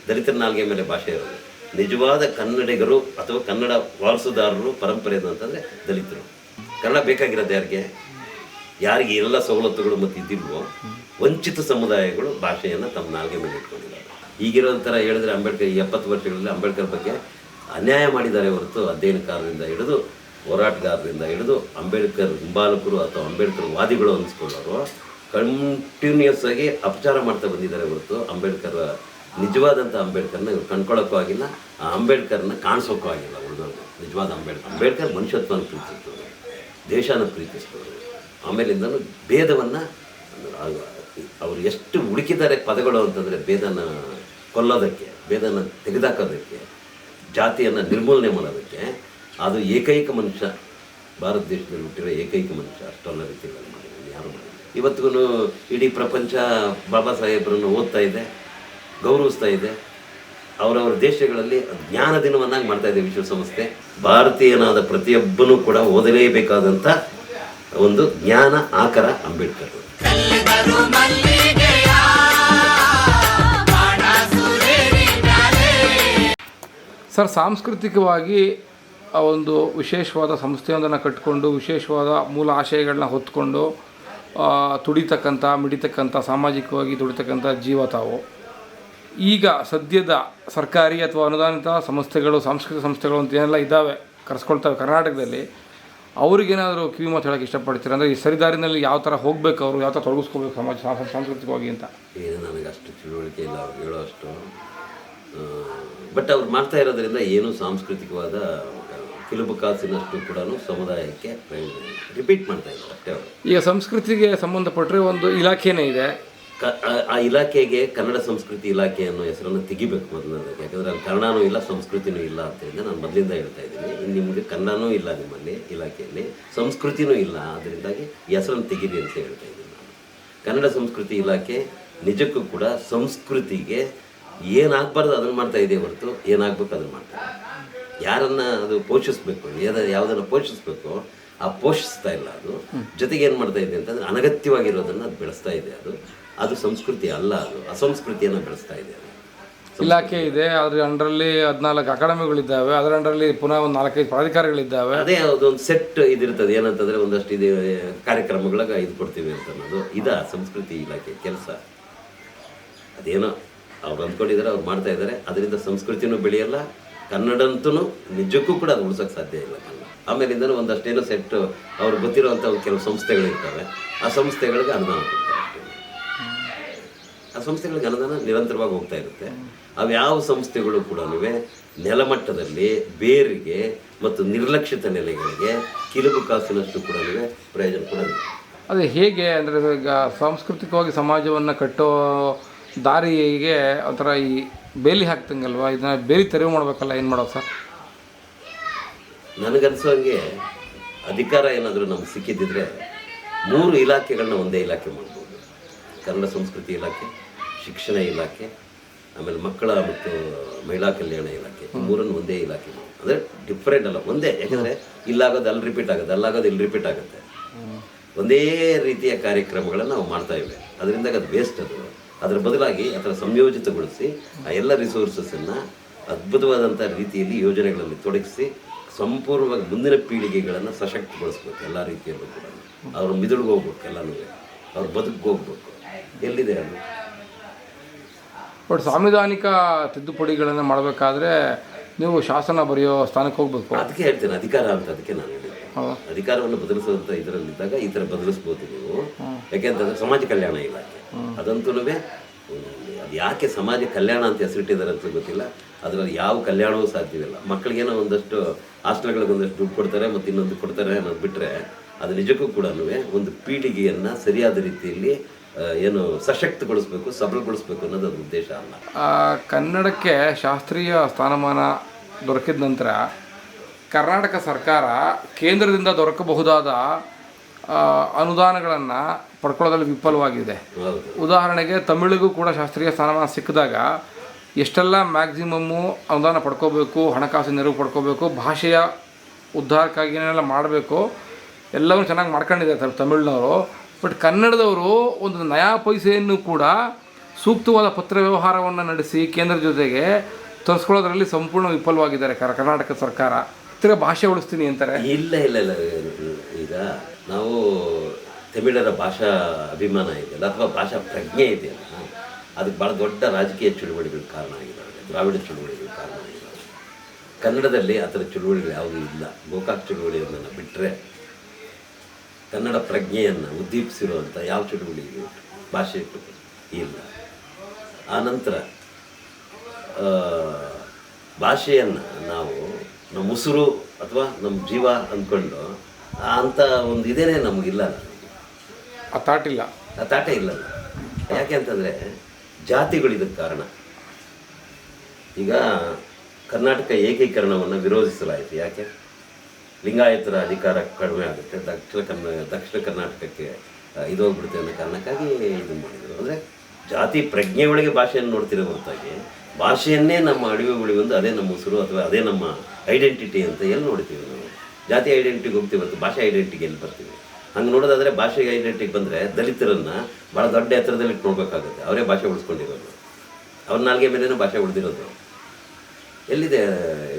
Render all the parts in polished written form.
ದಲಿತರ ನಾಲ್ಗೆ ಮೇಲೆ ಭಾಷೆ ಇರೋದು. ನಿಜವಾದ ಕನ್ನಡಿಗರು ಅಥವಾ ಕನ್ನಡ ವಾರಸುದಾರರು ಪರಂಪರೆ ಅಂತಂದರೆ ದಲಿತರು. ಕನ್ನಡ ಬೇಕಾಗಿರೋದು ಯಾರಿಗೆ ಎಲ್ಲ ಸವಲತ್ತುಗಳು ಮತ್ತು ಇದ್ದಿಲ್ವೋ ವಂಚಿತ ಸಮುದಾಯಗಳು ಭಾಷೆಯನ್ನು ತಮ್ಮ ನಾಲ್ಗೆ ಮೇಲೆ ಇಟ್ಕೊಂಡಿದ್ದಾರೆ. ಈಗಿರೋ ಥರ ಹೇಳಿದ್ರೆ ಅಂಬೇಡ್ಕರ್ 70 ವರ್ಷಗಳಲ್ಲಿ ಅಂಬೇಡ್ಕರ್ ಬಗ್ಗೆ ಅನ್ಯಾಯ ಮಾಡಿದ್ದಾರೆ ಹೊರತು ಅಧ್ಯಯನಕಾರರಿಂದ ಹಿಡಿದು ಹೋರಾಟಗಾರರಿಂದ ಹಿಡಿದು ಅಂಬೇಡ್ಕರ್ ಹಿಂಬಾಲಕರು ಅಥವಾ ಅಂಬೇಡ್ಕರ್ ವಾದಿಗಳು ಅನ್ನಿಸ್ಕೊಳ್ಳೋರು ಕಂಟಿನ್ಯೂಸ್ ಆಗಿ ಅಪಚಾರ ಮಾಡ್ತಾ ಬಂದಿದ್ದಾರೆ ಹೊರತು ಅಂಬೇಡ್ಕರ್ ನಿಜವಾದಂಥ ಅಂಬೇಡ್ಕರ್ನ ಇವ್ರು ಕಂಡ್ಕೊಳ್ಳೋಕ್ಕೂ ಆಗಿಲ್ಲ, ಆ ಅಂಬೇಡ್ಕರ್ನ ಕಾಣಿಸೋಕ್ಕೂ ಆಗಿಲ್ಲ. ಉಳಿದವ್ರು ನಿಜವಾದ ಅಂಬೇಡ್ಕರ್ ಮನುಷ್ಯತ್ವನ ಪ್ರೀತಿಸ್ತವ್ರು, ದೇಶನ ಪ್ರೀತಿಸ್ತವ್ರು. ಆಮೇಲಿಂದಲೂ ಭೇದವನ್ನು ಅವರು ಎಷ್ಟು ಹುಡುಕಿದ್ದಾರೆ ಪದಗಳು ಅಂತಂದರೆ ಭೇದನ ಕೊಲ್ಲೋದಕ್ಕೆ, ಭೇದನ ತೆಗೆದಾಕೋದಕ್ಕೆ, ಜಾತಿಯನ್ನು ನಿರ್ಮೂಲನೆ ಮಾಡೋದಕ್ಕೆ. ಅದು ಏಕೈಕ ಮನುಷ್ಯ, ಭಾರತ ದೇಶದಲ್ಲಿ ಹುಟ್ಟಿರೋ ಏಕೈಕ ಮನುಷ್ಯ. ಅಷ್ಟೆಲ್ಲ ರೀತಿಗಳಲ್ಲಿ ಮಾಡಿದ್ದಾರೆ, ಯಾರು ಮಾಡಿದ್ದಾರೆ. ಇವತ್ತಿಗೂ ಇಡೀ ಪ್ರಪಂಚ ಬಾಬಾ ಸಾಹೇಬರನ್ನು ಓದ್ತಾ ಇದೆ, ಗೌರವಿಸ್ತಾ ಇದೆ. ಅವರವರ ದೇಶಗಳಲ್ಲಿ ಜ್ಞಾನ ದಿನವನ್ನಾಗಿ ಮಾಡ್ತಾ ಇದೆ ವಿಶ್ವಸಂಸ್ಥೆ. ಭಾರತೀಯನಾದ ಪ್ರತಿಯೊಬ್ಬನೂ ಕೂಡ ಓದಲೇಬೇಕಾದಂಥ ಒಂದು ಜ್ಞಾನ ಆಕರ ಅಂಬೇಡ್ಕರ್. ಸರ್, ಸಾಂಸ್ಕೃತಿಕವಾಗಿ ಒಂದು ವಿಶೇಷವಾದ ಸಂಸ್ಥೆಯೊಂದನ್ನು ಕಟ್ಟಿಕೊಂಡು ವಿಶೇಷವಾದ ಮೂಲ ಆಶಯಗಳನ್ನ ಹೊತ್ಕೊಂಡು ಮಿಡಿತಕ್ಕಂಥ ಸಾಮಾಜಿಕವಾಗಿ ದುಡಿತಕ್ಕಂಥ ಜೀವ ತಾವು. ಈಗ ಸದ್ಯದ ಸರ್ಕಾರಿ ಅಥವಾ ಅನುದಾನಿತ ಸಂಸ್ಥೆಗಳು, ಸಾಂಸ್ಕೃತಿಕ ಸಂಸ್ಥೆಗಳು ಅಂತ ಏನೆಲ್ಲ ಇದ್ದಾವೆ, ಕರೆಸ್ಕೊಳ್ತವೆ ಕರ್ನಾಟಕದಲ್ಲಿ, ಅವ್ರಿಗೇನಾದರೂ ಕಿವಿ ಮಾತು ಹೇಳೋಕ್ಕೆ ಇಷ್ಟಪಡ್ತೀರ? ಅಂದರೆ ಈ ಸರಿದಾರಿನಲ್ಲಿ ಯಾವ ಥರ ಹೋಗಬೇಕು, ಅವರು ಯಾವ ಥರ ತೊಡಗಿಸ್ಕೋಬೇಕು ಸಾಂಸ್ಕೃತಿಕವಾಗಿ ಅಂತ? ಏನು ನನಗೆ ಅಷ್ಟು ತಿಳುವಳಿಕೆ ಇಲ್ಲ ಅವ್ರು ಹೇಳೋ ಅಷ್ಟು. ಬಟ್ ಅವ್ರು ಮಾಡ್ತಾ ಇರೋದ್ರಿಂದ ಏನು ಸಾಂಸ್ಕೃತಿಕವಾದ ಕಿಲುಬು ಕಾಸಿನಷ್ಟು ಕೂಡ ಸಮುದಾಯಕ್ಕೆ ಪ್ರಯೋಜನ ರಿಪೀಟ್ ಮಾಡ್ತಾ ಇದ್ದಾರೆ ಅಷ್ಟೇ ಅವರು. ಈಗ ಸಂಸ್ಕೃತಿಗೆ ಸಂಬಂಧಪಟ್ಟರೆ ಒಂದು ಇಲಾಖೆನೇ ಇದೆ. ಆ ಇಲಾಖೆಗೆ ಕನ್ನಡ ಸಂಸ್ಕೃತಿ ಇಲಾಖೆ ಅನ್ನೋ ಹೆಸರನ್ನು ತೆಗಿಬೇಕು ಮೊದಲನೇದಾಗಿ. ಯಾಕಂದರೆ ಅಲ್ಲಿ ಕನ್ನಡನೂ ಇಲ್ಲ, ಸಂಸ್ಕೃತಿನೂ ಇಲ್ಲ ಆದ್ದರಿಂದ ನಾನು ಮೊದಲಿಂದ ಹೇಳ್ತಾ ಇದ್ದೀನಿ. ನಿಮಗೆ ಕನ್ನಡನೂ ಇಲ್ಲ ನಿಮ್ಮಲ್ಲಿ ಇಲಾಖೆಯಲ್ಲಿ, ಸಂಸ್ಕೃತಿನೂ ಇಲ್ಲ, ಅದರಿಂದಾಗಿ ಹೆಸರನ್ನು ತೆಗೀರಿ ಅಂತ ಹೇಳ್ತಾ ಇದ್ದೀನಿ ನಾನು. ಕನ್ನಡ ಸಂಸ್ಕೃತಿ ಇಲಾಖೆ ನಿಜಕ್ಕೂ ಕೂಡ ಸಂಸ್ಕೃತಿಗೆ ಏನಾಗಬಾರ್ದು ಅದನ್ನು ಮಾಡ್ತಾ ಇದೆ ಹೊರತು ಏನಾಗಬೇಕು ಅದನ್ನು ಮಾಡ್ತಾರೆ. ಯಾರನ್ನು ಅದು ಪೋಷಿಸಬೇಕು, ಯಾವುದನ್ನು ಪೋಷಿಸಬೇಕು ಆ ಪೋಷಿಸ್ತಾ ಇಲ್ಲ. ಅದು ಜೊತೆಗೆ ಏನು ಮಾಡ್ತಾ ಇದೆ ಅಂತಂದರೆ ಅನಗತ್ಯವಾಗಿರೋದನ್ನು ಅದು ಬೆಳೆಸ್ತಾ ಇದೆ. ಅದು ಸಂಸ್ಕೃತಿ ಅಲ್ಲ, ಅದು ಅಸಂಸ್ಕೃತಿಯನ್ನು ಬೆಳೆಸ್ತಾ ಇದೆ. ಇಲಾಖೆ ಇದೆ, ಅದರ ಅಂಡರಲ್ಲಿ 14 ಅಕಾಡೆಮಿಗಳಿದ್ದಾವೆ, ಅದರ ಅಂಡರಲ್ಲಿ ಪುನಃ ಒಂದು 4-5 ಪ್ರಾಧಿಕಾರಗಳಿದ್ದಾವೆ. ಅದೇ ಅದೊಂದು ಸೆಟ್ ಇದಿರ್ತದೆ. ಏನಂತಂದರೆ ಒಂದಷ್ಟು ಇದು ಕಾರ್ಯಕ್ರಮಗಳಿಗೆ ಇದು ಕೊಡ್ತೀವಿ ಅಂತ ಅನ್ನೋದು ಇದು ಸಂಸ್ಕೃತಿ ಇಲಾಖೆ ಕೆಲಸ. ಅದೇನೋ ಅವ್ರು ಅಂದ್ಕೊಂಡಿದ್ದಾರೆ, ಅವ್ರು ಮಾಡ್ತಾ ಇದ್ದಾರೆ. ಅದರಿಂದ ಸಂಸ್ಕೃತಿನೂ ಬೆಳೆಯಲ್ಲ, ಕನ್ನಡಂತೂ ನಿಜಕ್ಕೂ ಕೂಡ ಅದು ಉಳಿಸೋಕ್ಕೆ ಸಾಧ್ಯ ಇಲ್ಲ ಕನ್ನಡ. ಆಮೇಲಿಂದ ಒಂದಷ್ಟೇನೋ ಸೆಟ್ ಅವ್ರು ಗೊತ್ತಿರೋವಂಥ ಕೆಲವು ಸಂಸ್ಥೆಗಳಿರ್ತವೆ, ಆ ಸಂಸ್ಥೆಗಳಿಗೆ ಅನುದಾನ ಕೊಡ್ತಾರೆ ಅಷ್ಟೇ. ಆ ಸಂಸ್ಥೆಗಳಿಗೆ ಅನುದಾನ ನಿರಂತರವಾಗಿ ಹೋಗ್ತಾ ಇರುತ್ತೆ. ಅವು ಯಾವ ಸಂಸ್ಥೆಗಳು ಕೂಡ ನೆಲಮಟ್ಟದಲ್ಲಿ ಬೇರಿಗೆ ಮತ್ತು ನಿರ್ಲಕ್ಷಿತ ನೆಲೆಗಳಿಗೆ ಕಿಲುಬು ಕಾಸಿನಷ್ಟು ಕೂಡ ಪ್ರಯೋಜನ ಕೊಡೋದು. ಅದು ಹೇಗೆ ಅಂದರೆ, ಈಗ ಸಾಂಸ್ಕೃತಿಕವಾಗಿ ಸಮಾಜವನ್ನು ಕಟ್ಟೋ ದಾರಿಗೆ ಒಂಥರ ಈ ಬೇಲಿ ಹಾಕ್ತಂಗಲ್ವ, ಇದನ್ನ ಬೇಲಿ ತೆರವು ಮಾಡಬೇಕಲ್ಲ, ಏನು ಮಾಡೋದು ಸರ್? ನನಗನ್ಸೋಂಗೆ ಅಧಿಕಾರ ಏನಾದರೂ ನಮ್ಗೆ ಸಿಕ್ಕಿದ್ದಿದ್ರೆ 3 ಇಲಾಖೆಗಳನ್ನ ಒಂದೇ ಇಲಾಖೆ ಮಾಡ್ಬೋದು. ಕನ್ನಡ ಸಂಸ್ಕೃತಿ ಇಲಾಖೆ, ಶಿಕ್ಷಣ ಇಲಾಖೆ, ಆಮೇಲೆ ಮಕ್ಕಳ ಮತ್ತು ಮಹಿಳಾ ಕಲ್ಯಾಣ ಇಲಾಖೆ, 3 ಒಂದೇ ಇಲಾಖೆ ಮಾಡ್ಬೋದು. ಅಂದರೆ ಡಿಫ್ರೆಂಟ್ ಅಲ್ಲ, ಒಂದೇ. ಯಾಕಂದರೆ ಇಲ್ಲಾಗೋದು ಅಲ್ಲಿ ರಿಪೀಟ್ ಆಗುತ್ತೆ, ಅಲ್ಲಾಗೋದು ಇಲ್ಲಿ ರಿಪೀಟ್ ಆಗುತ್ತೆ. ಒಂದೇ ರೀತಿಯ ಕಾರ್ಯಕ್ರಮಗಳನ್ನು ನಾವು ಮಾಡ್ತಾ ಇವೆ. ಅದರಿಂದ ಅದು ವೇಸ್ಟ್. ಅದರ ಬದಲಾಗಿ ಅದರ ಸಂಯೋಜಿತಗೊಳಿಸಿ ಆ ಎಲ್ಲ ರಿಸೋರ್ಸಸ್ಸನ್ನು ಅದ್ಭುತವಾದಂಥ ರೀತಿಯಲ್ಲಿ ಯೋಜನೆಗಳಲ್ಲಿ ತೊಡಗಿಸಿ ಸಂಪೂರ್ಣವಾಗಿ ಮುಂದಿನ ಪೀಳಿಗೆಗಳನ್ನು ಸಶಕ್ತಗೊಳಿಸ್ಬೇಕು. ಎಲ್ಲ ರೀತಿಯಲ್ಲೂ ಕೂಡ ಅವರು ಮಿದುಳಿಗೆ ಹೋಗ್ಬೇಕು, ಎಲ್ಲನೂ ಅವ್ರ ಬದುಕಿಗೆ ಹೋಗ್ಬೇಕು. ಎಲ್ಲಿದೆ ಅದು? ಬಟ್ ಸಾಂವಿಧಾನಿಕ ತಿದ್ದುಪಡಿಗಳನ್ನು ಮಾಡಬೇಕಾದ್ರೆ ನೀವು ಶಾಸನ ಬರೆಯೋ ಸ್ಥಾನಕ್ಕೆ ಹೋಗ್ಬೇಕು. ಅದಕ್ಕೆ ಹೇಳ್ತೇನೆ ಅಧಿಕಾರ ಅಂತ. ಅದಕ್ಕೆ ನಾನು ಹೇಳಿದ್ದೆ ಅಧಿಕಾರವನ್ನು ಬದಲಿಸುವಂಥ ಇದರಲ್ಲಿದ್ದಾಗ ಈ ಥರ ಬದಲಿಸ್ಬೋದು ನೀವು. ಯಾಕೆಂತಂದರೆ ಸಮಾಜ ಕಲ್ಯಾಣ ಇಲಾಖೆ ಅದಂತೂ ಅದು ಯಾಕೆ ಸಮಾಜ ಕಲ್ಯಾಣ ಅಂತ ಹೆಸರಿಟ್ಟಿದ್ದಾರೆ ಅಂತ ಗೊತ್ತಿಲ್ಲ. ಅದರಲ್ಲಿ ಯಾವ ಕಲ್ಯಾಣವೂ ಸಾಧ್ಯವಿಲ್ಲ. ಮಕ್ಕಳಿಗೇನೋ ಒಂದಷ್ಟು ಹಾಸ್ಟೆಲ್ಗಳಿಗೆ ಒಂದಷ್ಟು ದುಡ್ಡು ಕೊಡ್ತಾರೆ ಮತ್ತು ಇನ್ನೊಂದು ಕೊಡ್ತಾರೆ ಅನ್ನೋದು ಬಿಟ್ಟರೆ ಅದು ನಿಜಕ್ಕೂ ಕೂಡ ಒಂದು ಪೀಳಿಗೆಯನ್ನು ಸರಿಯಾದ ರೀತಿಯಲ್ಲಿ ಏನು ಸಶಕ್ತಗೊಳಿಸ್ಬೇಕು, ಸಬಲಗೊಳಿಸ್ಬೇಕು ಅನ್ನೋದು ಅದು ಉದ್ದೇಶ ಅಲ್ಲ. ಕನ್ನಡಕ್ಕೆ ಶಾಸ್ತ್ರೀಯ ಸ್ಥಾನಮಾನ ದೊರಕಿದ ನಂತರ ಕರ್ನಾಟಕ ಸರ್ಕಾರ ಕೇಂದ್ರದಿಂದ ದೊರಕಬಹುದಾದ ಅನುದಾನಗಳನ್ನು ಪಡ್ಕೊಳ್ಳೋದ್ರಲ್ಲಿ ವಿಫಲವಾಗಿದೆ. ಉದಾಹರಣೆಗೆ ತಮಿಳಿಗೂ ಕೂಡ ಶಾಸ್ತ್ರೀಯ ಸ್ಥಾನಮಾನ ಸಿಕ್ಕಿದಾಗ ಎಷ್ಟೆಲ್ಲ ಮ್ಯಾಕ್ಸಿಮಮ್ಮು ಅನುದಾನ ಪಡ್ಕೋಬೇಕು, ಹಣಕಾಸು ನೆರವು ಪಡ್ಕೋಬೇಕು, ಭಾಷೆಯ ಉದ್ಧಾರಕ್ಕಾಗಿ ಏನೆಲ್ಲ ಮಾಡಬೇಕು, ಎಲ್ಲವೂ ಚೆನ್ನಾಗಿ ಮಾಡ್ಕೊಂಡಿದ್ದಾರೆ ತಮಿಳ್ನವರು. ಬಟ್ ಕನ್ನಡದವರು ಒಂದು ನಯಾ ಪೈಸೆಯನ್ನು ಕೂಡ ಸೂಕ್ತವಾದ ಪತ್ರ ವ್ಯವಹಾರವನ್ನು ನಡೆಸಿ ಕೇಂದ್ರ ಜೊತೆಗೆ ತರಿಸ್ಕೊಳ್ಳೋದ್ರಲ್ಲಿ ಸಂಪೂರ್ಣ ವಿಫಲವಾಗಿದ್ದಾರೆ ಕರ್ನಾಟಕ ಸರ್ಕಾರ. ತಿರ್ಗ ಭಾಷೆ ಉಳಿಸ್ತೀನಿ ಅಂತಾರೆ. ಇಲ್ಲ ಇಲ್ಲ ಇಲ್ಲ ಈಗ ನಾವು ತಮಿಳರ ಭಾಷಾ ಅಭಿಮಾನ ಇದೆಯಲ್ಲ ಅಥವಾ ಭಾಷಾ ಪ್ರಜ್ಞೆ ಇದೆಯಲ್ಲ, ಅದಕ್ಕೆ ಭಾಳ ದೊಡ್ಡ ರಾಜಕೀಯ ಚಳುವಳಿಗಳ ಕಾರಣ ಆಗಿದ್ದಾವೆ, ದ್ರಾವಿಡ ಚಳುವಳಿಗಳ ಕಾರಣ ಆಗಿದ್ದಾವೆ. ಕನ್ನಡದಲ್ಲಿ ಆ ಥರ ಚಳುವಳಿಗಳು ಯಾವುದೂ ಇಲ್ಲ. ಗೋಕಾಕ್ ಚಳುವಳಿಯನ್ನು ಬಿಟ್ಟರೆ ಕನ್ನಡ ಪ್ರಜ್ಞೆಯನ್ನು ಉದ್ದೀಪಿಸಿರುವಂಥ ಯಾವ ಚಳುವಳಿಗೂ ಭಾಷೆ ಇಲ್ಲ. ಆ ನಂತರ ಭಾಷೆಯನ್ನು ನಾವು ನಮ್ಮ ಉಸಿರು ಅಥವಾ ನಮ್ಮ ಜೀವ ಅಂದ್ಕೊಂಡು ಅಂಥ ಒಂದು ಇದೇನೇ ನಮಗಿಲ್ಲ, ಆ ತಾಟಿಲ್ಲ, ಆ ತಾಟ ಇಲ್ಲಲ್ಲ. ಯಾಕೆ ಅಂತಂದರೆ ಜಾತಿಗಳು ಇದಕ್ಕೆ ಕಾರಣ. ಈಗ ಕರ್ನಾಟಕ ಏಕೀಕರಣವನ್ನು ವಿರೋಧಿಸಲಾಯಿತು. ಯಾಕೆ? ಲಿಂಗಾಯತರ ಅಧಿಕಾರ ಕಡಿಮೆ ಆಗುತ್ತೆ, ದಕ್ಷಿಣ ಕರ್ನಾಟಕಕ್ಕೆ ಇದೋಗ್ಬಿಡುತ್ತೆ ಅನ್ನೋ ಕಾರಣಕ್ಕಾಗಿ ಇದು ಮಾಡಿದರು. ಅಂದರೆ ಜಾತಿ ಪ್ರಜ್ಞೆ ಒಳಗೆ ಭಾಷೆಯನ್ನು ನೋಡ್ತಿರೋ ಹೊರತಾಗಿ ಭಾಷೆಯನ್ನೇ ನಮ್ಮ ಅಳಿವೆ ಉಳಿವೊಂದು ಅದೇ ನಮ್ಮ ಉಸಿರು ಅಥವಾ ಅದೇ ನಮ್ಮ ಐಡೆಂಟಿಟಿ ಅಂತ ಎಲ್ಲಿ ನೋಡ್ತೀವಿ ನಾವು? ಜಾತಿ ಐಡೆಂಟಿಟಿಗೆ ಹೋಗ್ತೀವಿ ಹೊರತು ಭಾಷೆ ಐಡೆಂಟಿಟಿಗೆ ಎಲ್ಲಿ ಬರ್ತೀವಿ? ಹಂಗೆ ನೋಡೋದಾದರೆ ಭಾಷೆಗೆ ಐಡೆಂಟಿಟಿಗೆ ಬಂದರೆ ದಲಿತರನ್ನು ಭಾಳ ದೊಡ್ಡ ಎತ್ತರದಲ್ಲಿ ಇಟ್ಟು ನೋಡಬೇಕಾಗುತ್ತೆ. ಅವರೇ ಭಾಷೆ ಉಳಿಸ್ಕೊಂಡಿರೋದು, ಅವ್ರ ನಾಲ್ಗೆ ಮೇಲೇ ಭಾಷೆ ಉಳಿದಿರೋದು. ಎಲ್ಲಿದೆ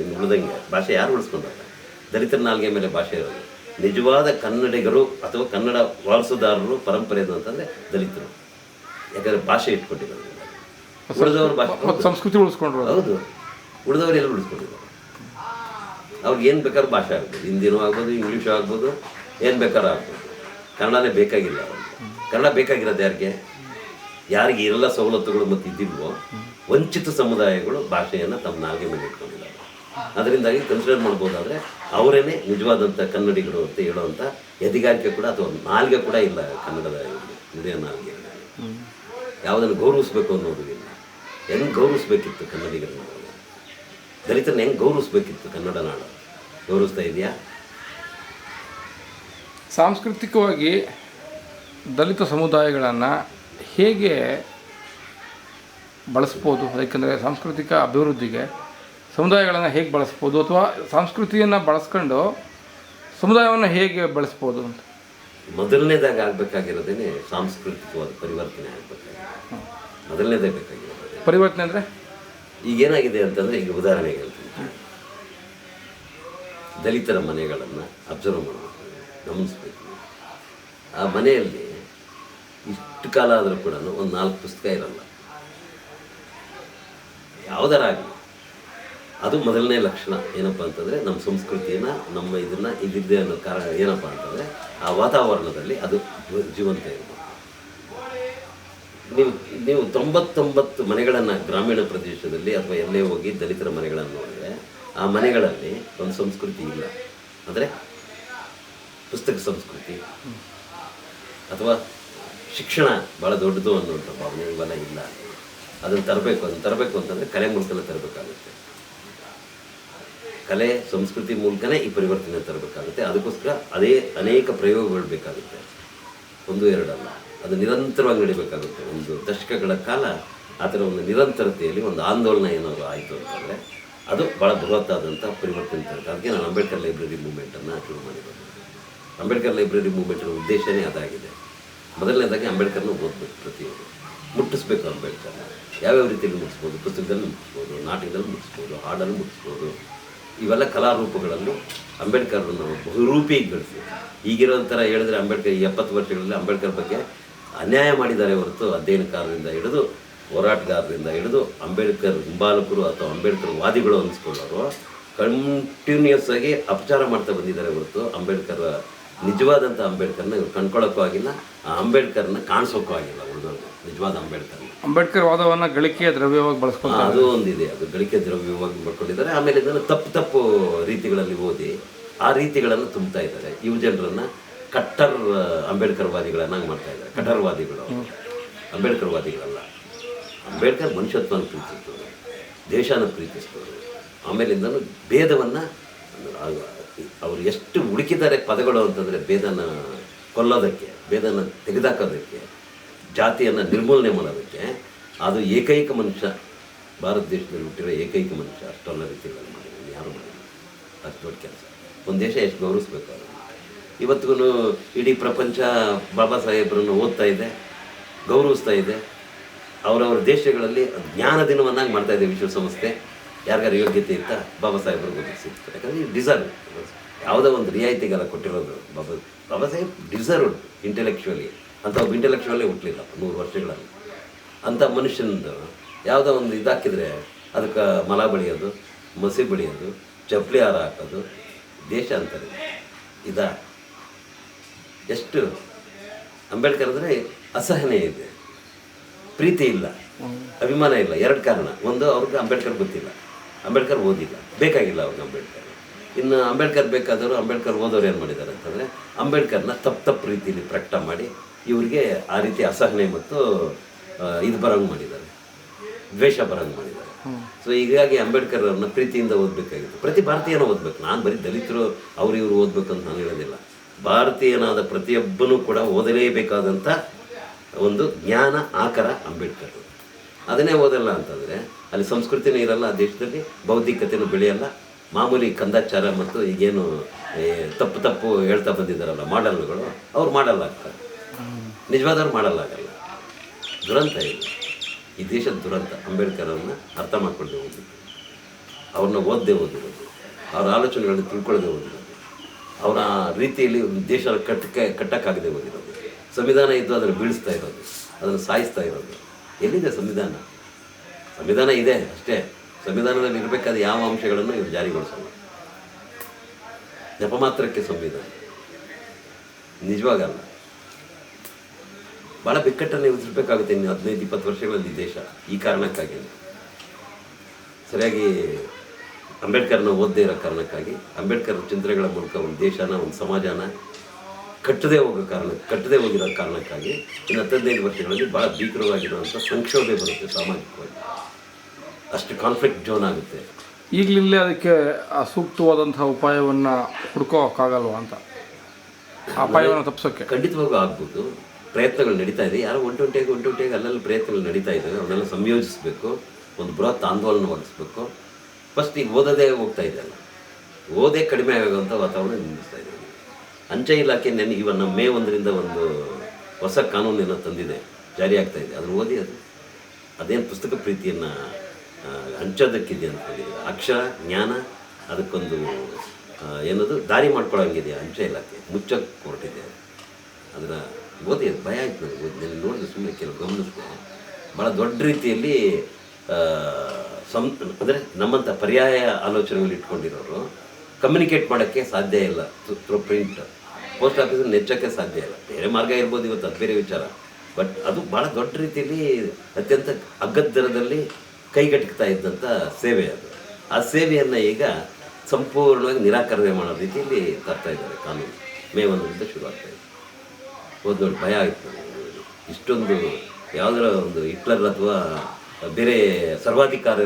ಇನ್ನು ಉಳಿದಂಗೆ ಭಾಷೆ ಯಾರು ಉಳಿಸ್ಕೊಂಡಾಗ? ದಲಿತರ ನಾಲ್ಗೆ ಮೇಲೆ ಭಾಷೆ ಇರೋದು. ನಿಜವಾದ ಕನ್ನಡಿಗರು ಅಥವಾ ಕನ್ನಡ ವಾರಸುದಾರರು ಪರಂಪರೆದು ಅಂತಂದರೆ ದಲಿತರು. ಯಾಕಂದರೆ ಭಾಷೆ ಇಟ್ಕೊಂಡಿರೋದು. ಉಳಿದವ್ರ ಭಾಷೆ ಸಂಸ್ಕೃತಿ ಉಳಿಸ್ಕೊಂಡ್ರು. ಹೌದು, ಉಳಿದವ್ರು ಎಲ್ಲ ಉಳಿಸ್ಕೊಂಡಿದ್ದಾರೆ. ಅವ್ರಿಗೆ ಏನು ಬೇಕಾದ್ರೂ ಭಾಷೆ ಆಗ್ಬೋದು, ಹಿಂದಿನೂ ಆಗ್ಬೋದು, ಇಂಗ್ಲೀಷು ಆಗ್ಬೋದು, ಏನು ಬೇಕಾದ್ರೂ ಆಗ್ಬೋದು. ಕನ್ನಡನೇ ಬೇಕಾಗಿಲ್ಲ ಅವ್ರಿಗೆ. ಕನ್ನಡ ಬೇಕಾಗಿರೋದು ಯಾರಿಗೆ? ಯಾರಿಗೆ ಎಲ್ಲ ಸವಲತ್ತುಗಳು ಮತ್ತು ಇದ್ದಿಲ್ವೋ ವಂಚಿತ ಸಮುದಾಯಗಳು ಭಾಷೆಯನ್ನು ತಮ್ಮ ನಾಲ್ಗೆ ಮೇಲೆ ಇಟ್ಕೊಂಡಿದ್ದಾರೆ. ಅದರಿಂದಾಗಿ ಕನ್ಸಿಡರ್ ಮಾಡ್ಬೋದಾದರೆ ಅವರೇ ನಿಜವಾದಂಥ ಕನ್ನಡಿಗರು ಅಂತ ಹೇಳುವಂಥ ಎದಿಗಾರಿಕೆ ಕೂಡ ಅಥವಾ ನಾಲ್ಗೆ ಕೂಡ ಇಲ್ಲ ಕನ್ನಡದ ನುಡಿಯ ನಾಲ್ಗೆ. ಯಾವುದನ್ನು ಗೌರವಿಸ್ಬೇಕು ಅನ್ನೋದು ಇಲ್ಲ. ಹೆಂಗೆ ಗೌರವಿಸ್ಬೇಕಿತ್ತು ಕನ್ನಡಿಗರನ್ನ? ದಲಿತರನ್ನ ಹೆಂಗೆ ಗೌರವಿಸ್ಬೇಕಿತ್ತು ಕನ್ನಡ ನಾಡು? ಗೌರವಿಸ್ತಾ ಇದೆಯಾ? ಸಾಂಸ್ಕೃತಿಕವಾಗಿ ದಲಿತ ಸಮುದಾಯಗಳನ್ನು ಹೇಗೆ ಬಳಸ್ಬೋದು? ಯಾಕೆಂದರೆ ಸಾಂಸ್ಕೃತಿಕ ಅಭಿವೃದ್ಧಿಗೆ ಸಮುದಾಯಗಳನ್ನು ಹೇಗೆ ಬಳಸ್ಬೋದು, ಅಥವಾ ಸಂಸ್ಕೃತಿಯನ್ನು ಬಳಸ್ಕೊಂಡು ಸಮುದಾಯವನ್ನು ಹೇಗೆ ಬೆಳೆಸ್ಬೋದು ಅಂತ? ಮೊದಲನೇದಾಗಿ ಆಗಬೇಕಾಗಿರೋದೇ ಸಾಂಸ್ಕೃತಿಕವಾದ ಪರಿವರ್ತನೆ ಆಗಬೇಕಾಗಿದೆ. ಮೊದಲನೇದೇ ಬೇಕಾಗಿರೋದು ಪರಿವರ್ತನೆ ಅಂದರೆ ಈಗೇನಾಗಿದೆ ಅಂತಂದರೆ, ಈಗ ಉದಾಹರಣೆಗೆ ಹೇಳ್ತೀನಿ, ದಲಿತರ ಮನೆಗಳನ್ನು ಅಬ್ಸರ್ವ್ ಮಾಡಬೇಕು, ಗಮನಿಸ್ಬೇಕು. ಆ ಮನೆಯಲ್ಲಿ ಇಷ್ಟು ಕಾಲ ಆದರೂ ಕೂಡ ಒಂದು 4 ಪುಸ್ತಕ ಇರಲ್ಲ, ಯಾವುದರ ಆಗಲಿ. ಅದು ಮೊದಲನೇ ಲಕ್ಷಣ. ಏನಪ್ಪ ಅಂತಂದರೆ ನಮ್ಮ ಸಂಸ್ಕೃತಿಯನ್ನು, ನಮ್ಮ ಇದನ್ನು ಇದಿದೆ ಅನ್ನೋ ಕಾರಣ ಏನಪ್ಪ ಅಂತಂದರೆ ಆ ವಾತಾವರಣದಲ್ಲಿ ಅದು ಜೀವಂತ ಇರಬೇಕು. ನೀವು 99 ಮನೆಗಳನ್ನು ಗ್ರಾಮೀಣ ಪ್ರದೇಶದಲ್ಲಿ ಅಥವಾ ಎಲ್ಲೇ ಹೋಗಿ ದಲಿತರ ಮನೆಗಳನ್ನು ನೋಡಿದರೆ ಆ ಮನೆಗಳಲ್ಲಿ ಒಂದು ಸಂಸ್ಕೃತಿ ಇಲ್ಲ. ಅಂದರೆ ಪುಸ್ತಕ ಸಂಸ್ಕೃತಿ ಅಥವಾ ಶಿಕ್ಷಣ ಭಾಳ ದೊಡ್ಡದು ಅನ್ನುವಂಥ ಭಾವನೆ ಇವೆಲ್ಲ ಇಲ್ಲ. ಅದನ್ನು ತರಬೇಕು ಅಂತಂದರೆ ಕಲೆ ಮೂಲಕನೇ ತರಬೇಕಾಗುತ್ತೆ. ಕಲೆ ಸಂಸ್ಕೃತಿ ಮೂಲಕನೇ ಈ ಪರಿವರ್ತನೆ ತರಬೇಕಾಗುತ್ತೆ. ಅದಕ್ಕೋಸ್ಕರ ಅದೇ ಅನೇಕ ಪ್ರಯೋಗಗಳು ಬೇಕಾಗುತ್ತೆ, 1-2 ಅಲ್ಲ. ಅದು ನಿರಂತರವಾಗಿ ನಡಿಬೇಕಾಗುತ್ತೆ. ಒಂದು ದಶಕಗಳ ಕಾಲ ಆ ಥರ ಒಂದು ನಿರಂತರತೆಯಲ್ಲಿ ಒಂದು ಆಂದೋಲನ ಏನಾದರೂ ಆಯಿತು ಅಂತಂದರೆ ಅದು ಭಾಳ ಬೃಹತ್ತಾದಂಥ ಪರಿವರ್ತನೆ ತರುತ್ತೆ. ಅದಕ್ಕೆ ನಾನು ಅಂಬೇಡ್ಕರ್ ಲೈಬ್ರರಿ ಮೂವ್ಮೆಂಟನ್ನು ಶುರು ಮಾಡಿರೋದು. ಅಂಬೇಡ್ಕರ್ ಲೈಬ್ರರಿ ಮೂವ್ಮೆಂಟಿನ ಉದ್ದೇಶನೇ ಅದಾಗಿದೆ. ಮೊದಲನೇದಾಗಿ ಅಂಬೇಡ್ಕರ್ನ ಓದಬೇಕು, ಪ್ರತಿಯೊಬ್ಬರು ಮುಟ್ಟಿಸ್ಬೇಕು. ಅಂಬೇಡ್ಕರ್ನ ಯಾವ್ಯಾವ ರೀತಿಯಲ್ಲಿ ಮುಟ್ಟಿಸ್ಬೋದು? ಪುಸ್ತಕದಲ್ಲಿ ಮುಟ್ಟಿಸ್ಬೋದು, ನಾಟಕದಲ್ಲಿ ಮುಟ್ಟಿಸ್ಬೋದು, ಹಾಡಲ್ಲಿ ಮುಟ್ಟಿಸ್ಬೋದು. ಇವೆಲ್ಲ ಕಲಾರೂಪಗಳಲ್ಲೂ ಅಂಬೇಡ್ಕರ್ನ ಬಹುರೂಪಿಗೊಳಿಸಿ. ಈಗಿರೋ ಥರ ಹೇಳಿದ್ರೆ ಅಂಬೇಡ್ಕರ್ 70 ವರ್ಷಗಳಲ್ಲಿ ಅಂಬೇಡ್ಕರ್ ಬಗ್ಗೆ ಅನ್ಯಾಯ ಮಾಡಿದ್ದಾರೆ ಹೊರತು ಅಧ್ಯಯನಕಾರರಿಂದ ಹಿಡಿದು ಹೋರಾಟಗಾರರಿಂದ ಹಿಡಿದು ಅಂಬೇಡ್ಕರ್ ಹಿಂಬಾಲಕರು ಅಥವಾ ಅಂಬೇಡ್ಕರ್ ವಾದಿಗಳು ಅನ್ನಿಸ್ಕೊಳ್ಳೋರು ಕಂಟಿನ್ಯೂಸ್ ಆಗಿ ಅಪಚಾರ ಮಾಡ್ತಾ ಬಂದಿದ್ದಾರೆ ಹೊರತು ಅಂಬೇಡ್ಕರ್ ನಿಜವಾದಂಥ ಅಂಬೇಡ್ಕರ್ನ ಇವ್ರು ಕಂಡ್ಕೊಳ್ಳೋಕ್ಕೂ ಆಗಿಲ್ಲ, ಆ ಅಂಬೇಡ್ಕರ್ನ ಕಾಣಿಸೋಕ್ಕೂ ಆಗಿಲ್ಲ. ಉಳಿದವ್ರು ನಿಜವಾದ ಅಂಬೇಡ್ಕರ್ ವಾದವನ್ನು ಗಳಿಕೆಯ ದ್ರವ್ಯವಾಗಿ ಬಳಸ್ಕೊಂಡು ಅದು ಒಂದಿದೆ. ಅದು ಗಳಿಕೆ ದ್ರವ್ಯವಾಗಿ ಮಾಡ್ಕೊಂಡಿದ್ದಾರೆ. ಆಮೇಲೆ ಇದನ್ನು ತಪ್ಪು ರೀತಿಗಳಲ್ಲಿ ಓದಿ ಆ ರೀತಿಗಳನ್ನು ತುಂಬ್ತಾ ಇದ್ದಾರೆ. ಯುವ ಜನರನ್ನು ಕಟ್ಟರ್ ಅಂಬೇಡ್ಕರ್ವಾದಿಗಳನ್ನಾಗಿ ಮಾಡ್ತಾ ಇದ್ದಾರೆ. ಕಟ್ಟರ್ವಾದಿಗಳು ಅಂಬೇಡ್ಕರ್ವಾದಿಗಳಲ್ಲ. ಅಂಬೇಡ್ಕರ್ ಮನುಷ್ಯತ್ವನ ಪ್ರೀತಿಸಿದವರು, ದೇಶನ ಪ್ರೀತಿಸಿದವರು. ಆಮೇಲಿಂದನೂ ಭೇದವನ್ನು ಅವರು ಎಷ್ಟು ಹುಡುಕಿದ್ದಾರೆ ಪದಗಳು ಅಂತಂದರೆ ಭೇದನ ಕೊಲ್ಲೋದಕ್ಕೆ, ಭೇದನ ತೆಗೆದಾಕೋದಕ್ಕೆ, ಜಾತಿಯನ್ನು ನಿರ್ಮೂಲನೆ ಮಾಡೋದಕ್ಕೆ. ಅದು ಏಕೈಕ ಮನುಷ್ಯ, ಭಾರತ ದೇಶದಲ್ಲಿ ಹುಟ್ಟಿರೋ ಏಕೈಕ ಮನುಷ್ಯ ಅಷ್ಟೆಲ್ಲ ರೀತಿಗಳಲ್ಲಿ ಮಾಡಿದ್ದಾರೆ. ಯಾರು ಮಾಡಿಲ್ಲ ಅಷ್ಟು ದೊಡ್ಡ ಕೆಲಸ. ಒಂದು ದೇಶ ಎಷ್ಟು ಗೌರವಿಸ್ಬೇಕು ಅದನ್ನು. ಇವತ್ತಿಗೂ ಇಡೀ ಪ್ರಪಂಚ ಬಾಬಾ ಸಾಹೇಬ್ರನ್ನು ಓದ್ತಾ ಇದೆ, ಗೌರವಿಸ್ತಾ ಇದೆ. ಅವರವರ ದೇಶಗಳಲ್ಲಿ ಜ್ಞಾನ ದಿನವನ್ನಾಗಿ ಮಾಡ್ತಾ ಇದೆ ವಿಶ್ವಸಂಸ್ಥೆ. ಯಾರಿಗಾರು ಯೋಗ್ಯತೆ ಇತ್ತ ಬಾಬಾ ಸಾಹೇಬ್ರಿಗೆ ಸಿಗ್ತಾರೆ. ಯಾಕಂದರೆ ಡಿಸರ್ವ್, ಯಾವುದೋ ಒಂದು ರಿಯಾಯಿತಿಗೆಲ್ಲ ಕೊಟ್ಟಿರೋದು ಬಾಬಾ ಸಾಹೇಬ್ ಡಿಸರ್ವ್ಡ್ ಇಂಟೆಲೆಕ್ಚುವಲಿ. ಅಂತ ಒಬ್ಬ ಇಂಟೆಲೆಕ್ಚುವಲ್ಲೇ ಹುಟ್ಟಲಿಲ್ಲ 100 ವರ್ಷಗಳಲ್ಲಿ. ಅಂಥ ಮನುಷ್ಯನದು ಯಾವುದೋ ಒಂದು ಇದಾಕಿದರೆ ಅದಕ್ಕೆ ಮಲ ಬಳಿಯೋದು, ಮಸಿ ಬಳಿಯೋದು, ಚಪ್ಪಲಿ ಹಾರ ಹಾಕೋದು ದೇಶ ಅಂತಾರೆ. ಎಷ್ಟು ಅಂಬೇಡ್ಕರ್ ಅಂದರೆ ಅಸಹನೆ ಇದೆ, ಪ್ರೀತಿ ಇಲ್ಲ, ಅಭಿಮಾನ ಇಲ್ಲ. 2 ಕಾರಣ. ಒಂದು, ಅವ್ರಿಗೆ ಅಂಬೇಡ್ಕರ್ ಗೊತ್ತಿಲ್ಲ, ಅಂಬೇಡ್ಕರ್ ಓದಿಲ್ಲ, ಬೇಕಾಗಿಲ್ಲ ಅವ್ರಿಗೆ ಅಂಬೇಡ್ಕರ್. ಇನ್ನು ಅಂಬೇಡ್ಕರ್ ಬೇಕಾದವರು, ಅಂಬೇಡ್ಕರ್ ಓದೋರು ಏನು ಮಾಡಿದ್ದಾರೆ ಅಂತಂದರೆ ಅಂಬೇಡ್ಕರ್ನ ತಪ್ಪು ರೀತಿಯಲ್ಲಿ ಪ್ರಕಟ ಮಾಡಿ ಇವರಿಗೆ ಆ ರೀತಿ ಅಸಹನೆ ಮತ್ತು ಇದು ಬರೋಂಗೆ ಮಾಡಿದ್ದಾರೆ, ದ್ವೇಷ ಬರೋಂಗೆ ಮಾಡಿದ್ದಾರೆ. ಸೊ ಹೀಗಾಗಿ ಅಂಬೇಡ್ಕರ್ ಅವ್ರನ್ನ ಪ್ರೀತಿಯಿಂದ ಓದಬೇಕಾಗಿತ್ತು. ಪ್ರತಿ ಭಾರತೀಯನ ಓದಬೇಕು. ನಾನು ಬರೀ ದಲಿತರು ಅವ್ರು ಇವರು ಓದಬೇಕು ಅಂತ ನಾನು ಹೇಳೋದಿಲ್ಲ. ಭಾರತೀಯನಾದ ಪ್ರತಿಯೊಬ್ಬನೂ ಕೂಡ ಓದಲೇಬೇಕಾದಂಥ ಒಂದು ಜ್ಞಾನ ಆಕರ ಅಂಬೇಡ್ಕರ್. ಅದನ್ನೇ ಓದಲ್ಲ ಅಂತಂದರೆ ಅಲ್ಲಿ ಸಂಸ್ಕೃತಿನೇ ಇರಲ್ಲ, ಆ ದೇಶದಲ್ಲಿ ಬೌದ್ಧಿಕತೆಯೂ ಬೆಳೆಯಲ್ಲ. ಮಾಮೂಲಿ ಕಂದಾಚಾರ ಮತ್ತು ಈಗೇನು ತಪ್ಪು ಹೇಳ್ತಾ ಬಂದಿದ್ದಾರಲ್ಲ ಮಾಡಲ್ಗಳು, ಅವ್ರು ಮಾಡಲ್ಲ ಆಗ್ತಾರೆ. ನಿಜವಾದವ್ರು ಮಾಡಲ್ಲಾಗಲ್ಲ. ದುರಂತ ಇಲ್ಲ, ಈ ದೇಶದ ದುರಂತ. ಅಂಬೇಡ್ಕರ್ ಅವ್ರನ್ನ ಅರ್ಥ ಮಾಡ್ಕೊಳ್ಳದೆ ಓದಿದ್ದು, ಅವ್ರನ್ನ ಓದದೆ ಓದಿರೋದು, ಅವ್ರ ಆಲೋಚನೆಗಳನ್ನ ತಿಳ್ಕೊಳ್ಳದೆ ಓದಿರೋದು, ಅವರ ರೀತಿಯಲ್ಲಿ ದೇಶ ಕಟ್ಟಕ್ಕಾಗದೆ ಓದಿರೋದು, ಸಂವಿಧಾನ ಇದ್ದು ಅದನ್ನು ಬೀಳಿಸ್ತಾ ಇರೋದು, ಅದನ್ನು ಸಾಯಿಸ್ತಾ ಇರೋದು. ಎಲ್ಲಿದೆ ಸಂವಿಧಾನ? ಸಂವಿಧಾನ ಇದೆ ಅಷ್ಟೇ. ಸಂವಿಧಾನದಲ್ಲಿ ಇರಬೇಕಾದ ಯಾವ ಅಂಶಗಳನ್ನು ಇವರು ಜಾರಿಗೊಳಿಸಲ್ಲ. ನೆಪ ಮಾತ್ರಕ್ಕೆ ಸಂವಿಧಾನ ನಿಜವಾಗಲ್ಲ. ಭಾಳ ಬಿಕ್ಕಟ್ಟನ್ನು ಎದುರಿಸಬೇಕಾಗುತ್ತೆ ಇನ್ನು 15-20 ವರ್ಷಗಳಲ್ಲಿ ದೇಶ. ಈ ಕಾರಣಕ್ಕಾಗಿ ಸರಿಯಾಗಿ ಅಂಬೇಡ್ಕರ್ನ ಓದದೇ ಇರೋ ಕಾರಣಕ್ಕಾಗಿ, ಅಂಬೇಡ್ಕರ್ ಚಿಂತನೆಗಳ ಮೂಲಕ ಒಂದು ದೇಶನ, ಒಂದು ಸಮಾಜನ ಕಟ್ಟದೇ ಹೋಗಿರೋ ಕಾರಣಕ್ಕಾಗಿ ಇನ್ನು 15 ವರ್ಷಗಳಲ್ಲಿ ಭಾಳ ಭೀಕರವಾಗಿರುವಂಥ ಸಂಕ್ಷೋಭೆ ಬರುತ್ತೆ ಸಾಮಾಜಿಕವಾಗಿ. ಅಷ್ಟು ಕಾನ್ಫ್ಲಿಕ್ಟ್ ಝೋನ್ ಆಗುತ್ತೆ. ಈಗಲಿಲ್ಲೇ ಅದಕ್ಕೆ ಸೂಕ್ತವಾದಂತಹ ಉಪಾಯವನ್ನು ಹುಡ್ಕೋಕ್ಕಾಗಲ್ವ ಅಂತ, ಅಪಾಯವನ್ನು ತಪ್ಪಿಸೋಕ್ಕೆ? ಖಂಡಿತವಾಗೂ ಆಗ್ಬೋದು. ಪ್ರಯತ್ನಗಳು ನಡೀತಾ ಇದೆ. ಯಾರೋ ಒಂಟೊಂಟಿಯಾಗಿ ಅಲ್ಲಲ್ಲಿ ಪ್ರಯತ್ನಗಳು ನಡೀತಾ ಇದ್ದಾವೆ. ಅವನ್ನೆಲ್ಲ ಸಂಯೋಜಿಸಬೇಕು, ಒಂದು ಬೃಹತ್ ಆಂದೋಲನವಾಗಿಸಬೇಕು. ಫಸ್ಟ್ ಈಗ ಓದೋದೇ ಹೋಗ್ತಾ ಇದೆಯಲ್ಲ, ಓದೇ ಕಡಿಮೆ ಆಗುವಂಥ ವಾತಾವರಣ ನಿಲ್ಲಿಸ್ತಾ ಇದೆ. ಅಂಚೆ ಇಲಾಖೆ ಇವನ್ನ ಮೇ 1ರಿಂದ ಒಂದು ಹೊಸ ಕಾನೂನನ್ನು ತಂದಿದೆ, ಜಾರಿ ಆಗ್ತಾ ಇದೆ. ಅದನ್ನು ಓದಿ ಅದೇನು ಪುಸ್ತಕ ಪ್ರೀತಿಯನ್ನು ಹಂಚೋದಕ್ಕಿದೆ ಅಂತ ಹೇಳಿದೆ. ಅಕ್ಷರ ಜ್ಞಾನ ಅದಕ್ಕೊಂದು ಏನದು ದಾರಿ ಮಾಡ್ಕೊಳ್ಳೋಂಗಿದೆ. ಅಂಚೆ ಇಲಾಖೆ ಮುಚ್ಚಕ್ಕೆ ಹೊರಟಿದೆ. ಅದನ್ನು ಓದಿ ಭಯ ಆಯ್ತು ನನಗೆ. ಓದಿ ನೋಡಿದ್ರೆ ಸುಮ್ಮನೆ ಕೆಲವು ಗಮನಿಸ್ಕೊ. ಭಾಳ ದೊಡ್ಡ ರೀತಿಯಲ್ಲಿ ಅಂದರೆ ನಮ್ಮಂಥ ಪರ್ಯಾಯ ಆಲೋಚನೆಗಳು ಇಟ್ಕೊಂಡಿರೋರು ಕಮ್ಯುನಿಕೇಟ್ ಮಾಡೋಕ್ಕೆ ಸಾಧ್ಯ ಇಲ್ಲ. ಥ್ರೂ ಪ್ರಿಂಟ್ ಪೋಸ್ಟ್ ಆಫೀಸಲ್ಲಿ ನೆಚ್ಚೋಕ್ಕೆ ಸಾಧ್ಯ ಇಲ್ಲ. ಬೇರೆ ಮಾರ್ಗ ಇರ್ಬೋದು ಇವತ್ತು, ಅದು ಬೇರೆ ವಿಚಾರ. ಬಟ್ ಅದು ಭಾಳ ದೊಡ್ಡ ರೀತಿಯಲ್ಲಿ ಅತ್ಯಂತ ಅಗ್ಗದ ದರದಲ್ಲಿ ಕೈಗೆಟಕ್ತಾ ಇದ್ದಂಥ ಸೇವೆ ಅದು. ಆ ಸೇವೆಯನ್ನು ಈಗ ಸಂಪೂರ್ಣವಾಗಿ ನಿರಾಕರಣೆ ಮಾಡೋ ರೀತಿಯಲ್ಲಿ ತರ್ತಾ ಇದ್ದಾರೆ ಕಾನೂನು. ಮೇ 1ರಿಂದ ಶುರು ಆಗ್ತಾಯಿದೆ. ಓದ್ ನೋಡಿ ಭಯ ಆಯಿತು ನನಗೆ. ಇಷ್ಟೊಂದು ಯಾವುದರ ಒಂದು ಹಿಟ್ಲರ್ ಅಥವಾ ಬೇರೆ ಸರ್ವಾಧಿಕಾರಿ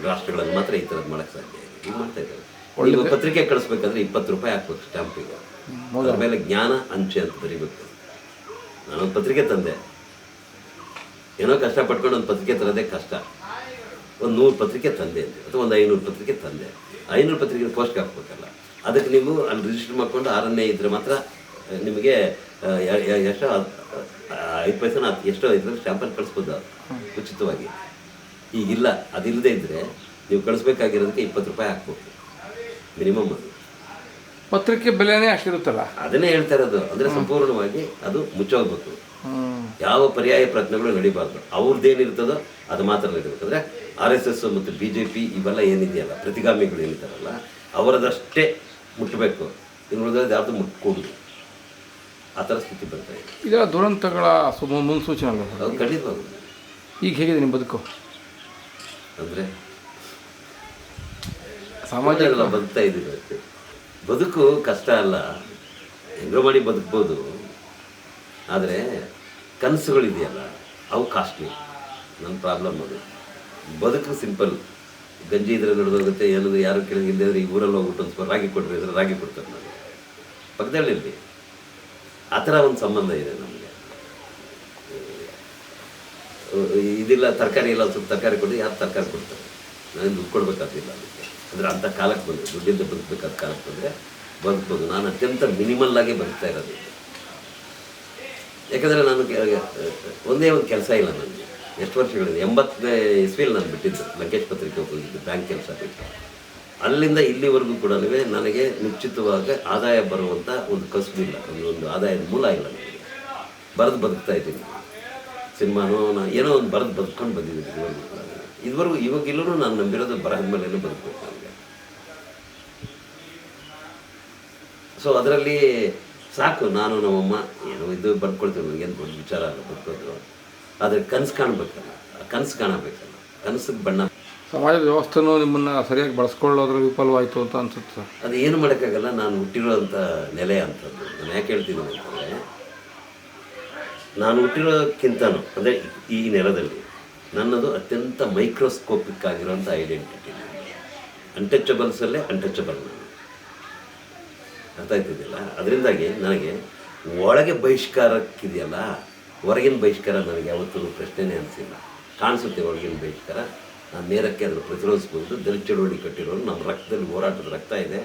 ರಾಷ್ಟ್ರಗಳಲ್ಲಿ ಮಾತ್ರ ಈ ಥರದ್ದು ಮಾಡೋಕ್ಕೆ ಸಾಧ್ಯ ಇದೆ. ಈಗ ಮಾಡ್ತಾ ಇದ್ದಾರೆ. ಈಗ ಪತ್ರಿಕೆ ಕಳಿಸ್ಬೇಕಾದ್ರೆ 20 ರೂಪಾಯಿ ಹಾಕ್ಬೇಕು ಸ್ಟ್ಯಾಂಪಿಗೆ. ಅದ್ರ ಮೇಲೆ ಜ್ಞಾನ ಅಂಚೆ ಅಂತ ಬರೀಬೇಕು. ನಾನೊಂದು ಪತ್ರಿಕೆ ತಂದೆ, ಏನೋ ಕಷ್ಟಪಟ್ಕೊಂಡು ಒಂದು ಪತ್ರಿಕೆ ತರೋದೇ ಕಷ್ಟ. ಒಂದು 100 ಪತ್ರಿಕೆ ತಂದೆ ಅಥವಾ ಒಂದು 500 ಪತ್ರಿಕೆ ತಂದೆ. 500 ಪತ್ರಿಕೆ ಪೋಸ್ಟ್ಗೆ ಹಾಕ್ಬೇಕಲ್ಲ. ಅದಕ್ಕೆ ನೀವು ಅಲ್ಲಿ ರಿಜಿಸ್ಟರ್ ಮಾಡ್ಕೊಂಡು 6ನೇ ಇದ್ದರೆ ಮಾತ್ರ ನಿಮಗೆ ಎಷ್ಟೋ 5 ಪೈಸೆನ ಎಷ್ಟೋ ಇದ್ರಲ್ಲಿ ಸ್ಟ್ಯಾಂಪಲ್ಲಿ ಕಳಿಸ್ಬೋದು ಉಚಿತವಾಗಿ. ಈಗಿಲ್ಲ. ಅದಿಲ್ಲದೆ ಇದ್ದರೆ ನೀವು ಕಳಿಸ್ಬೇಕಾಗಿರೋದಕ್ಕೆ 20 ರೂಪಾಯಿ ಹಾಕ್ಬೇಕು ಮಿನಿಮಮ್. ಅದು ಪತ್ರಿಕೆ ಬೆಲೆನೇ ಅಷ್ಟಿರುತ್ತಲ್ಲ. ಅದನ್ನೇ ಹೇಳ್ತಾ ಇರೋದು. ಅಂದರೆ ಸಂಪೂರ್ಣವಾಗಿ ಅದು ಮುಚ್ಚೋಗ್ಬೇಕು. ಯಾವ ಪರ್ಯಾಯ ಪ್ರಯತ್ನಗಳು ನಡೀಬಾರ್ದು. ಅವ್ರದ್ದೇನಿರ್ತದೋ ಅದು ಮಾತ್ರ ನಡೀಬೇಕು. ಅಂದರೆ RSS ಮತ್ತು BJP ಇವೆಲ್ಲ ಏನಿದೆಯಲ್ಲ, ಪ್ರತಿಗಾಮಿಗಳು ಏನಿದ್ದಾರಲ್ಲ, ಅವರದಷ್ಟೇ ಮುಟ್ಟಬೇಕು. ಇನ್ನು ಉಳಿದದ್ದು ಯಾವುದು ಮುಟ್ಕೊಡುದು. ಆ ಥರ ಸ್ಥಿತಿ ಬರ್ತಾ ಇದೆ. ಇದೆಲ್ಲ ದುರಂತಗಳ ಮುನ್ಸೂಚನೆ ಅಲ್ಲ? ಅದು ಖಂಡಿತವಾಗೂ. ಈಗ ಹೇಗಿದೆ ನಿಮ್ಮ ಬದುಕು? ಅಂದರೆ ಸಮಾಜ ಎಲ್ಲ ಬದುಕ್ತಾ ಇದ್ದೀವಿ. ಬದುಕು ಕಷ್ಟ ಅಲ್ಲ, ಹೆಂಗೋ ಮಾಡಿ ಬದುಕ್ಬೋದು. ಆದರೆ ಕನಸುಗಳಿದೆಯಲ್ಲ ಅವು ಕಾಸ್ಟ್ಲಿ. ನನ್ನ ಪ್ರಾಬ್ಲಮ್ ಅದು. ಬದುಕು ಸಿಂಪಲ್. ಗಂಜಿ ಇದ್ರೆ ನಡೆದೋಗುತ್ತೆ, ಏನದು ಯಾರು ಕೆಳಗೆ ಇಲ್ಲದೆ ಈ ಊರಲ್ಲಿ ಹೋಗ್ಬಿಟ್ಟು ಒಂದು ಸ್ವಲ್ಪ ರಾಗಿ ಕೊಟ್ಟರೆ ಇದ್ರೆ ರಾಗಿ ಕೊಡ್ತಾರೆ ನನಗೆ ಪಕ್ಕದಲ್ಲಿರಲಿ. ಆ ಥರ ಒಂದು ಸಂಬಂಧ ಇದೆ ನಮಗೆ. ಇದಿಲ್ಲ, ತರಕಾರಿ ಇಲ್ಲ, ಸ್ವಲ್ಪ ತರಕಾರಿ ಕೊಟ್ಟು ಯಾರು ತರಕಾರಿ ಕೊಡ್ತಾರೆ? ನಾನು ದುಡ್ಡು ಕೊಡಬೇಕಾಗಿಲ್ಲ ಅದಕ್ಕೆ. ಅಂದರೆ ಅಂಥ ಕಾಲಕ್ಕೆ ಬಂದರೆ, ದುಡ್ಡಿಂದ ಬದುಕಬೇಕಾದ ಕಾಲಕ್ಕೆ ಬಂದರೆ ಬದುಕ್ಬೋದು. ನಾನು ಅತ್ಯಂತ ಮಿನಿಮಲ್ಲಾಗಿ ಬದುಕ್ತಾ ಇರೋದು. ಯಾಕಂದರೆ ನಾನು ಒಂದೇ ಒಂದು ಕೆಲಸ ಇಲ್ಲ ನನಗೆ. ಎಷ್ಟು ವರ್ಷಗಳಿದೆ, 80ನೇ ಇಸ್ವಿಯಲ್ಲಿ ನಾನು ಬಿಟ್ಟಿದ್ದು, ಲಂಕೇಶ್ ಪತ್ರಿಕೆ ಹೋಗಿದ್ದು, ಬ್ಯಾಂಕ್ ಕೆಲಸ ಬಿಟ್ಟು. ಅಲ್ಲಿಂದ ಇಲ್ಲಿವರೆಗೂ ಕೂಡ ನನಗೆ ನಿಶ್ಚಿತವಾಗಿ ಆದಾಯ ಬರುವಂಥ ಒಂದು ಕಸುಬು ಇಲ್ಲ, ಒಂದು ಆದಾಯದ ಮೂಲ ಇಲ್ಲ ನನಗೆ. ಬರೆದು ಬದುಕ್ತಾ ಇದ್ದೀನಿ, ಸಿನಿಮಾನೋ ಏನೋ ಒಂದು ಬರೆದು ಬದುಕೊಂಡು ಬಂದಿದ್ದೀನಿ ಇದುವರೆಗೂ ಕೂಡ. ಇವಾಗಿಲ್ಲೂ ನಾನು ನಂಬಿರೋದು ಬರಹದ ಮೇಲೇನೂ ಬದುಕಬೇಕು ನನಗೆ. ಸೊ ಅದರಲ್ಲಿ ಸಾಕು, ನಾನು ನಮ್ಮಮ್ಮ ಏನೋ ಇದು ಬರ್ಕೊಳ್ತೀವಿ, ನನಗೇನು ದೊಡ್ಡ ವಿಚಾರ ಅಲ್ಲ ಬದುಕೋದು. ಆದರೆ ಕನಸು ಕಾಣಬೇಕಲ್ಲ, ಕನಸು ಕಾಣಬೇಕಲ್ಲ, ಕನಸಿಗೆ ಬಣ್ಣ. ಸಮಾಜದ ವ್ಯವಸ್ಥೆನೂ ನಿಮ್ಮನ್ನು ಸರಿಯಾಗಿ ಬಳಸ್ಕೊಳ್ಳೋದ್ರಲ್ಲಿ ವಿಫಲವಾಯಿತು ಅಂತ ಅನ್ಸುತ್ತೆ. ಅದು ಏನು ಮಾಡೋಕ್ಕಾಗಲ್ಲ, ನಾನು ಹುಟ್ಟಿರೋಂಥ ನೆಲೆ ಅಂಥದ್ದು. ನಾನು ಯಾಕೆ ಹೇಳ್ತಿದ್ದೀನಿ ಅಂತಂದರೆ, ನಾನು ಹುಟ್ಟಿರೋಕ್ಕಿಂತನೂ ಅಂದರೆ ಈ ನೆಲದಲ್ಲಿ ನನ್ನದು ಅತ್ಯಂತ ಮೈಕ್ರೋಸ್ಕೋಪಿಕ್ ಆಗಿರೋಂಥ ಐಡೆಂಟಿಟಿ. ಅನ್ಟಚಬಲ್ಸಲ್ಲೇ ಅನ್ಟಚಬಲ್ ನಾನು, ಅರ್ಥ ಆಯ್ತಿದ್ದಿಲ್ಲ. ಅದರಿಂದಾಗಿ ನನಗೆ ಒಳಗೆ ಬಹಿಷ್ಕಾರಕ್ಕಿದೆಯಲ್ಲ, ಹೊರಗಿನ ಬಹಿಷ್ಕಾರ ನನಗೆ ಯಾವತ್ತೂ ಪ್ರಶ್ನೆನೇ ಅನಿಸಿಲ್ಲ. ಕಾಣಿಸುತ್ತೆ ಒಳಗಿನ ಬಹಿಷ್ಕಾರ, ನಾನು ನೇರಕ್ಕೆ ಅದನ್ನು ಪ್ರತಿರೋಧಿಸ್ಬೋದು. ದಲಿತ ಚಳುವಳಿ ಕಟ್ಟಿರೋರು ನಮ್ಮ ರಕ್ತದಲ್ಲಿ ಹೋರಾಟದ ರಕ್ತ ಇದೆ.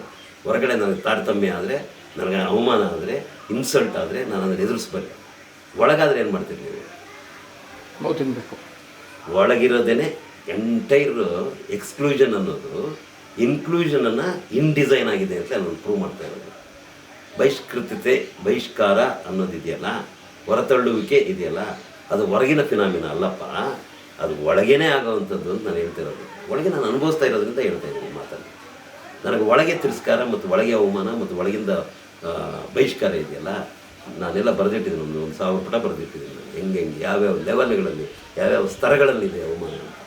ಹೊರಗಡೆ ನನಗೆ ತಾರತಮ್ಯ ಆದರೆ, ನನಗೆ ಅವಮಾನ ಆದರೆ, ಇನ್ಸಲ್ಟ್ ಆದರೆ ನಾನು ಅದನ್ನು ಎದುರಿಸ್ಬಲ್ಲೆ. ಒಳಗಾದರೆ ಏನು ಮಾಡ್ತೀರಿ ನೀವು? ನಾವು ತಿನ್ನಬೇಕು. ಒಳಗಿರೋದೇ ಎಂಟೈರ್ ಎಕ್ಸ್ಕ್ಲೂಷನ್ ಅನ್ನೋದು ಇನ್ಕ್ಲೂಷನನ್ನು ಇನ್ಡಿಸೈನ್ ಆಗಿದೆ ಅಂತ ನಾನು ಪ್ರೂವ್ ಮಾಡ್ತಾ ಇರೋದು. ಬಹಿಷ್ಕಾರ ಅನ್ನೋದಿದೆಯಲ್ಲ, ಹೊರತಳ್ಳುವಿಕೆ ಇದೆಯಲ್ಲ, ಅದು ಹೊರಗಿನ ಫಿನಾಮಿನ ಅಲ್ಲಪ್ಪ, ಅದು ಒಳಗೇನೆ ಆಗೋವಂಥದ್ದು ಅಂತ ನಾನು ಹೇಳ್ತಿರೋದು. ಒಳಗೆ ನಾನು ಅನುಭವಿಸ್ತಾ ಇರೋದ್ರಿಂದ ಹೇಳ್ತಾ ಇದ್ದೀನಿ ಮಾತನ್ನು. ನನಗೆ ಒಳಗೆ ತಿರಸ್ಕಾರ ಮತ್ತು ಒಳಗೆ ಅವಮಾನ ಮತ್ತು ಒಳಗಿಂದ ಬಹಿಷ್ಕಾರ ಇದೆಯಲ್ಲ, ನಾನೆಲ್ಲ ಬರೆದಿಟ್ಟಿದ್ದೀನಿ, ಒಂದು 1000 ಪುಟ ಬರೆದಿಟ್ಟಿದ್ದೀನಿ ನಾನು. ಹೆಂಗೆ ಯಾವ್ಯಾವ ಲೆವೆಲ್ಗಳಲ್ಲಿ, ಯಾವ್ಯಾವ ಸ್ತರಗಳಲ್ಲಿದೆ ಅವಮಾನ ಅಂತ.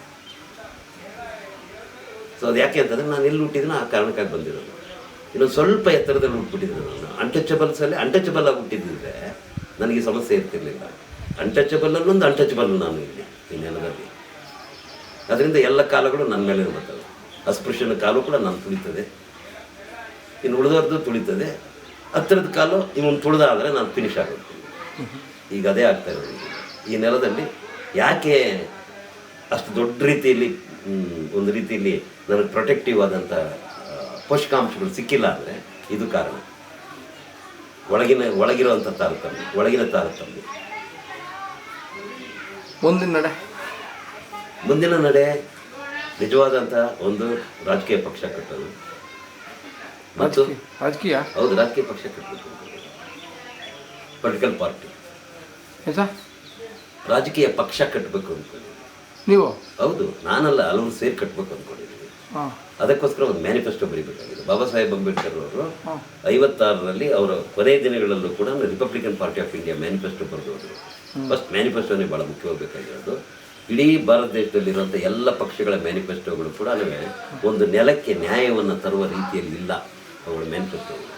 ಸೊ ಅದು ಯಾಕೆ ಅಂತಂದರೆ ನಾನು ಎಲ್ಲಿ ಹುಟ್ಟಿದ್ದೀನೋ ಆ ಕಾರಣಕ್ಕಾಗಿ ಬಂದಿರೋದು. ಇನ್ನೊಂದು ಸ್ವಲ್ಪ ಎತ್ತರದಲ್ಲಿ ಹುಟ್ಬಿಟ್ಟಿದ್ದೀನಿ ನಾನು. ಅನ್ಟಚಬಲ್ ಆಗಿ ಹುಟ್ಟಿದ್ದಿದ್ರೆ ನನಗೆ ಸಮಸ್ಯೆ ಇರ್ತಿರ್ಲಿಲ್ಲ. ಅನ್ಟಚಬಲ್ಲೊಂದು ಅನ್ಟಚಬಲ್ ನಾನು ಇಲ್ಲಿ ಈ ನೆಲದಲ್ಲಿ. ಅದರಿಂದ ಎಲ್ಲ ಕಾಲಗಳು ನನ್ನ ಮೇಲೆ ಬರ್ತವೆ. ಅಸ್ಪೃಶ್ಯನ ಕಾಲು ಕೂಡ ನಾನು ತುಳಿತದೆ, ಇನ್ನು ಉಳಿದವ್ರದ್ದು ತುಳಿತದೆ. ಹತ್ತಿರದ ಕಾಲು ಇವನು ತುಳಿದಾದರೆ ನಾನು ಫಿನಿಶ್ ಆಗೋಗ್ತೀನಿ. ಈಗ ಅದೇ ಆಗ್ತಾ ಇರೋದು ಈ ನೆಲದಲ್ಲಿ. ಯಾಕೆ ಅಷ್ಟು ದೊಡ್ಡ ರೀತಿಯಲ್ಲಿ ಒಂದು ರೀತಿಯಲ್ಲಿ ನನಗೆ ಪ್ರೊಟೆಕ್ಟಿವ್ ಆದಂಥ ಪೋಷಕಾಂಶಗಳು ಸಿಕ್ಕಿಲ್ಲ ಅಂದರೆ ಇದು ಕಾರಣ. ಒಳಗಿರುವಂಥ ತಾರತಮ್ಯ, ಒಳಗಿನ ತಾರತಮ್ಯ. ಮುಂದಿನ ನಡೆ ನಿಜವಾದಂಥ ಒಂದು ರಾಜಕೀಯ ಪಕ್ಷ ಕಟ್ಟೋದು. ಮತ್ತು ಹೌದು, ರಾಜಕೀಯ ಪಕ್ಷ ಕಟ್ಟಬೇಕು. ಪೊಲಿಟಿಕಲ್ ಪಾರ್ಟಿ, ರಾಜಕೀಯ ಪಕ್ಷ ಕಟ್ಟಬೇಕು ಅಂದ್ಕೊಂಡಿದ್ದೀನಿ. ನೀವು? ಹೌದು, ನಾನಲ್ಲ, ಹಲವರು ಸೇರಿ ಕಟ್ಟಬೇಕು ಅಂದ್ಕೊಂಡಿದ್ದೀನಿ. ಅದಕ್ಕೋಸ್ಕರ ಒಂದು ಮ್ಯಾನಿಫೆಸ್ಟೋ ಬರೀಬೇಕಾಗಿದೆ. ಬಾಬಾ ಸಾಹೇಬ್ ಅಂಬೇಡ್ಕರ್ ಅವರು 56ರಲ್ಲಿ ಅವರ ಕೊನೆಯ ದಿನಗಳಲ್ಲೂ ಕೂಡ Republican party of India manifesto ಬರೆದವರು. ಫಸ್ಟ್ ಮ್ಯಾನಿಫೆಸ್ಟೋನೇ ಭಾಳ ಮುಖ್ಯವಾಗಬೇಕಾಗಿರೋದು. ಇಡೀ ಭಾರತ ದೇಶದಲ್ಲಿರುವಂಥ ಎಲ್ಲ ಪಕ್ಷಗಳ ಮ್ಯಾನಿಫೆಸ್ಟೋಗಳು ಕೂಡ ಒಂದು ನೆಲಕ್ಕೆ ನ್ಯಾಯವನ್ನು ತರುವ ರೀತಿಯಲ್ಲಿ ಇಲ್ಲ ಅವುಗಳ ಮ್ಯಾನಿಫೆಸ್ಟೋಗಳು.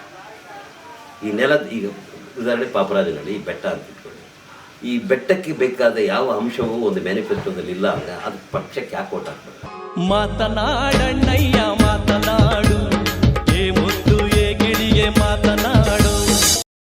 ಈ ನೆಲದ ಈಗ ಉದಾಹರಣೆ ಪಾಪರಾಜನಹಳ್ಳಿ, ಈ ಬೆಟ್ಟ ಅಂತ ಇಟ್ಕೊಳ್ಳಿ. ಈ ಬೆಟ್ಟಕ್ಕೆ ಬೇಕಾದ ಯಾವ ಅಂಶವೂ ಒಂದು ಮ್ಯಾನಿಫೆಸ್ಟೋದಲ್ಲಿ ಇಲ್ಲ ಅಂದರೆ ಅದು ಪಕ್ಷಕ್ಕೆ ಯಾಕೆ ಓಟ್ ಹಾಕ್ಬೇಕು? ಮಾತನಾಡಣ್ಣಯ್ಯ